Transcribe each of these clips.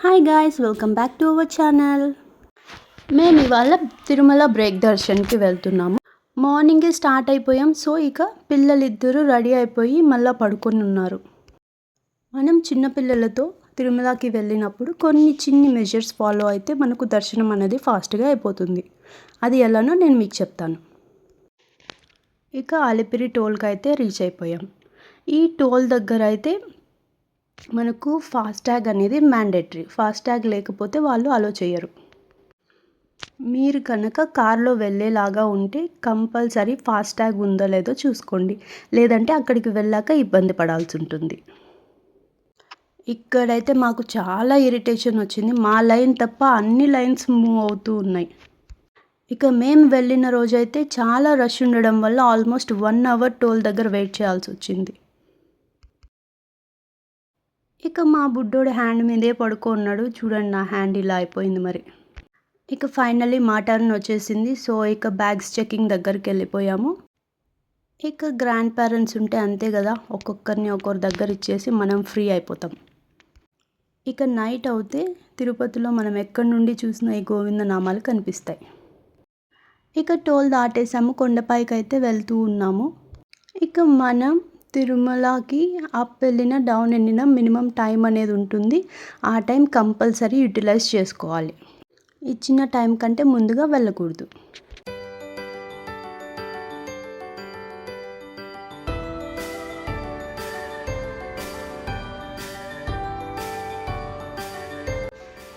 Hi guys, welcome back to our channel. మేము ఇవాళ Tirumala break దర్శన్కి వెళ్తున్నాము. మార్నింగే స్టార్ట్ అయిపోయాం. సో ఇక పిల్లలిద్దరూ రెడీ అయిపోయి మళ్ళీ పడుకొని ఉన్నారు. మనం చిన్నపిల్లలతో తిరుమలకి వెళ్ళినప్పుడు కొన్ని చిన్ని మెజర్స్ ఫాలో అయితే మనకు దర్శనం అనేది ఫాస్ట్గా అయిపోతుంది. అది ఎలానో నేను మీకు చెప్తాను. ఇక అలిపిరి టోల్కి అయితే రీచ్ అయిపోయాం. ఈ టోల్ దగ్గర అయితే మనకు ఫాస్టాగ్ అనేది మ్యాండేటరీ. ఫాస్టాగ్ లేకపోతే వాళ్ళు అలో చేయరు. మీరు కనుక కార్లో వెళ్ళేలాగా ఉంటే కంపల్సరీ ఫాస్టాగ్ ఉందో లేదో చూసుకోండి. లేదంటే అక్కడికి వెళ్ళాక ఇబ్బంది పడాల్సి ఉంటుంది. ఇక్కడైతే మాకు చాలా ఇరిటేషన్ వచ్చింది. మా లైన్ తప్ప అన్ని లైన్స్ మూవ్ అవుతూ ఉన్నాయి. ఇక మేము వెళ్ళిన రోజైతే చాలా రష్ ఉండడం వల్ల ఆల్మోస్ట్ 1 అవర్ టోల్ దగ్గర వెయిట్ చేయాల్సి వచ్చింది. ఇక మా బుడ్డోడు హ్యాండ్ మీదే పడుకున్నాడు. చూడండి, నా హ్యాండ్ ఇలా అయిపోయింది మరి. ఇక ఫైనల్లీ మా టర్న్ వచ్చేసింది. సో ఇక బ్యాగ్స్ చెకింగ్ దగ్గరికి వెళ్ళిపోయాము. ఇక గ్రాండ్ పేరెంట్స్ ఉంటే అంతే కదా, ఒక్కొక్కరిని ఒక్కొక్కరి దగ్గర ఇచ్చేసి మనం ఫ్రీ అయిపోతాం. ఇక నైట్ అవుతే తిరుపతిలో మనం ఎక్కడి నుండి చూసిన ఈ గోవింద నామాలు కనిపిస్తాయి. ఇక టోల్ దాటేసాము. కొండపైకి అయితే వెళ్తూ ఉన్నాము. ఇక మనం తిరుమలకి అప్ వెళ్ళిన డౌన్ వెళ్ళిన మినిమం టైం అనేది ఉంటుంది. ఆ టైం కంపల్సరీ యూటిలైజ్ చేసుకోవాలి. ఇచ్చిన టైం కంటే ముందుగా వెళ్ళకూడదు.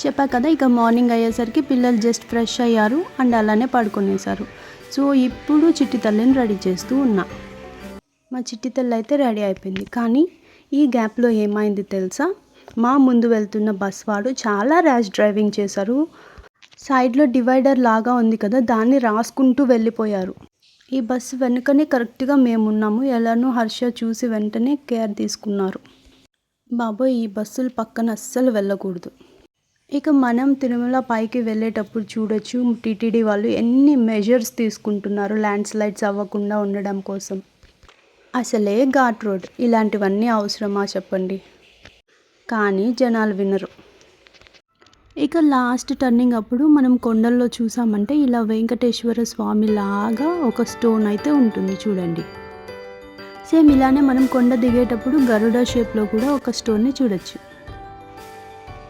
చెప్పా కదా, ఇక మార్నింగ్ అయ్యేసరికి పిల్లలు జస్ట్ ఫ్రెష్ అయ్యారు అండ్ అలానే పడుకునేశారు. సో ఇప్పుడు చిట్టి తల్లిని రెడీ చేస్తూ ఉన్నా. మా చిట్టి తల్లి అయితే రెడీ అయిపోయింది. కానీ ఈ గ్యాప్లో ఏమైంది తెలుసా, మా ముందు వెళ్తున్న బస్ వాడు చాలా ర్యాష్ డ్రైవింగ్ చేశారు. సైడ్లో డివైడర్ లాగా ఉంది కదా, దాన్ని రాసుకుంటూ వెళ్ళిపోయారు. ఈ బస్సు వెనుకనే కరెక్ట్గా మేము ఉన్నాము. ఎలానో హర్ష చూసి వెంటనే కేర్ తీసుకున్నారు. బాబోయ్, ఈ బస్సులు పక్కన అస్సలు వెళ్ళకూడదు. ఇక మనం తిరుమల పైకి వెళ్ళేటప్పుడు చూడొచ్చు టీటీడీ వాళ్ళు ఎన్ని మెజర్స్ తీసుకుంటున్నారు ల్యాండ్ స్లైడ్స్ అవ్వకుండా ఉండడం కోసం. అసలే ఘాట్ రోడ్, ఇలాంటివన్నీ అవసరమా చెప్పండి. కానీ జనాలు వినరు. ఇక లాస్ట్ టర్నింగ్ అప్పుడు మనం కొండల్లో చూసామంటే ఇలా వెంకటేశ్వర స్వామి లాగా ఒక స్టోన్ అయితే ఉంటుంది చూడండి. సేమ్ ఇలానే మనం కొండ దిగేటప్పుడు గరుడ షేప్లో కూడా ఒక స్టోన్ని చూడొచ్చు.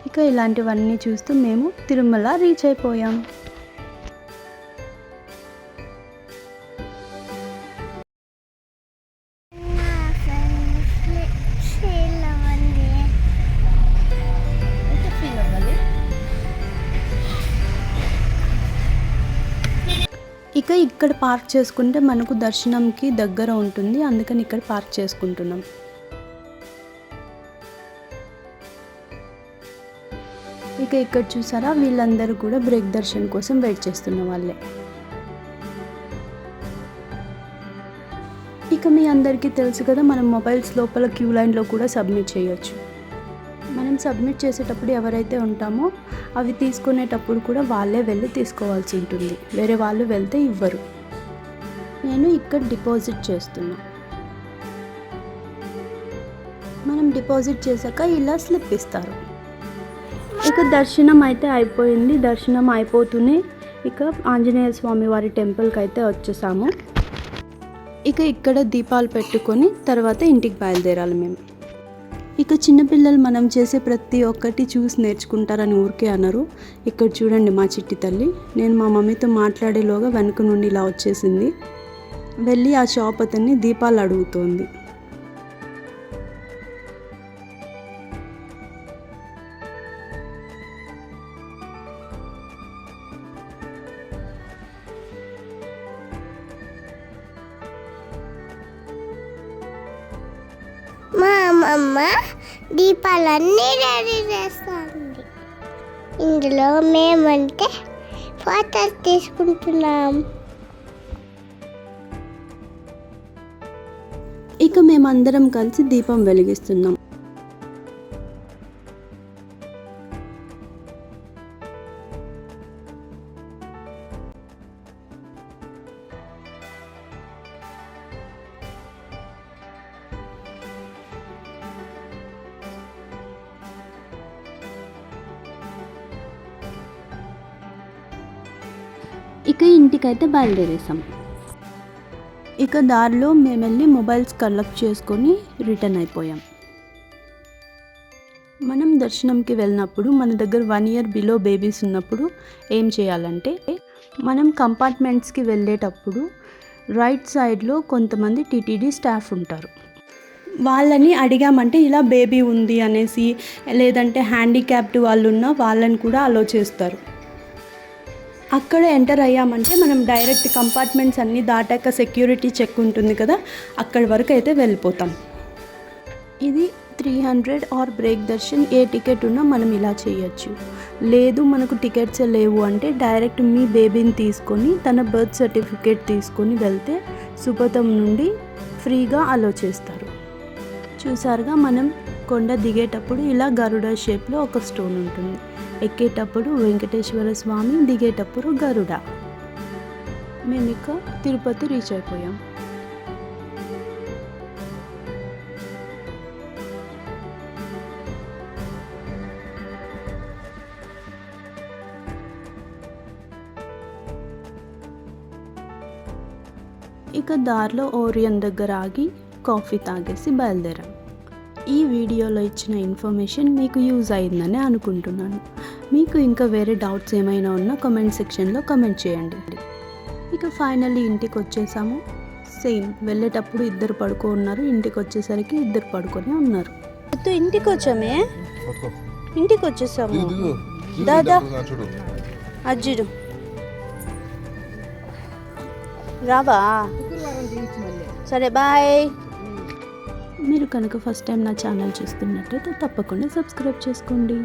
ఇక ఇలాంటివన్నీ చూస్తూ మేము తిరుమల రీచ్ అయిపోయాం. ఇక ఇక్కడ పార్క్ చేసుకుంటే మనకు దర్శనంకి దగ్గర ఉంటుంది, అందుకని ఇక్కడ పార్క్ చేసుకుంటున్నాం. ఇక ఇక్కడ చూసారా, వీళ్ళందరూ కూడా బ్రేక్ దర్శన్ కోసం వెయిట్ చేస్తున్న వాళ్ళే. ఇక మీ అందరికీ తెలుసు కదా, మనం మొబైల్స్ లోపల క్యూ లైన్లో కూడా సబ్మిట్ చేయొచ్చు. మనం సబ్మిట్ చేసేటప్పుడు ఎవరైతే ఉంటామో అవి తీసుకునేటప్పుడు కూడా వాళ్ళే వెళ్ళి తీసుకోవాల్సి ఉంటుంది. వేరే వాళ్ళు వెళ్తే ఇవ్వరు. నేను ఇక్కడ డిపాజిట్ చేస్తున్నా. మనం డిపాజిట్ చేశాక ఇలా స్లిప్ ఇస్తారు. ఇక దర్శనం అయితే అయిపోయింది. దర్శనం అయిపోతూనే ఇక ఆంజనేయ స్వామి వారి టెంపుల్కి అయితే వచ్చేసాము. ఇక ఇక్కడ దీపాలు పెట్టుకొని తర్వాత ఇంటికి బయలుదేరాలి మేము. ఇక చిన్నపిల్లలు మనం చేసే ప్రతి ఒక్కటి చూసి నేర్చుకుంటారని ఊరికే అన్నారు. ఇక్కడ చూడండి మా చిట్టి తల్లి, నేను మా మమ్మీతో మాట్లాడేలోగా వెనక నుండి ఇలా వచ్చేసింది. వెళ్ళి ఆ షాప్ అతన్ని దీపాలు అడుగుతోంది. మా అమ్మమ్మ దీపాలన్నీ రెడీ చేస్తుంది. ఇందులో మేమంటే ఫోటోస్ తీసుకుంటున్నాం. ఇక మేమందరం కలిసి దీపం వెలిగిస్తున్నాం. ఇక ఇంటికైతే బయలుదేరేసాం. ఇక దారిలో మేము వెళ్ళి మొబైల్స్ కలెక్ట్ చేసుకొని రిటర్న్ అయిపోయాం. మనం దర్శనంకి వెళ్ళినప్పుడు మన దగ్గర 1 year బిలో బేబీస్ ఉన్నప్పుడు ఏం చేయాలంటే, మనం కంపార్ట్మెంట్స్కి వెళ్ళేటప్పుడు రైట్ సైడ్లో కొంతమంది టీటీడీ స్టాఫ్ ఉంటారు. వాళ్ళని అడిగామంటే ఇలా బేబీ ఉంది అనేసి, లేదంటే హ్యాండిక్యాప్డ్ వాళ్ళు ఉన్న వాళ్ళని కూడా అలో చేస్తారు. అక్కడ ఎంటర్ అయ్యామంటే మనం డైరెక్ట్ కంపార్ట్మెంట్స్ అన్నీ దాటాక సెక్యూరిటీ చెక్ ఉంటుంది కదా, అక్కడి వరకు అయితే వెళ్ళిపోతాం. ఇది 300 or break Darshan. A ticket ఉన్నా మనం ఇలా చేయొచ్చు. లేదు మనకు టికెట్స్ లేవు అంటే డైరెక్ట్ మీ బేబీని తీసుకొని తన బర్త్ సర్టిఫికేట్ తీసుకొని వెళ్తే సుపథం నుండి ఫ్రీగా అలో చేస్తారు. చూసారుగా, మనం కొండ దిగేటప్పుడు ఇలా గరుడ షేప్లో ఒక స్టోన్ ఉంటుంది. ఎక్కేటప్పుడు వెంకటేశ్వర స్వామి, దిగేటప్పుడు గరుడ. మేము ఇక తిరుపతి రీచ్ అయిపోయాం. ఇక దారిలో ఓరియన్ దగ్గర ఆగి కాఫీ తాగేసి బయలుదేరాం. ఈ వీడియోలో ఇచ్చిన ఇన్ఫర్మేషన్ మీకు యూజ్ అయిందని అనుకుంటున్నాను. మీకు ఇంకా వేరే డౌట్స్ ఏమైనా ఉన్నా కామెంట్ సెక్షన్లో కామెంట్ చేయండి. ఇక ఫైనల్లీ ఇంటికి వచ్చేసాము. సేమ్ వెళ్ళేటప్పుడు 2 పడుకో ఉన్నారు, ఇంటికి వచ్చేసరికి 2 పడుకొని ఉన్నారు. ఇంటికి వచ్చామే, ఇంటికి వచ్చేసాము. దాదా అజ్జుడు రావా, సరే బాయ్. మీరు కనుక ఫస్ట్ టైం నా ఛానల్ చూస్తున్నట్టయితే తప్పకుండా సబ్స్క్రైబ్ చేసుకోండి.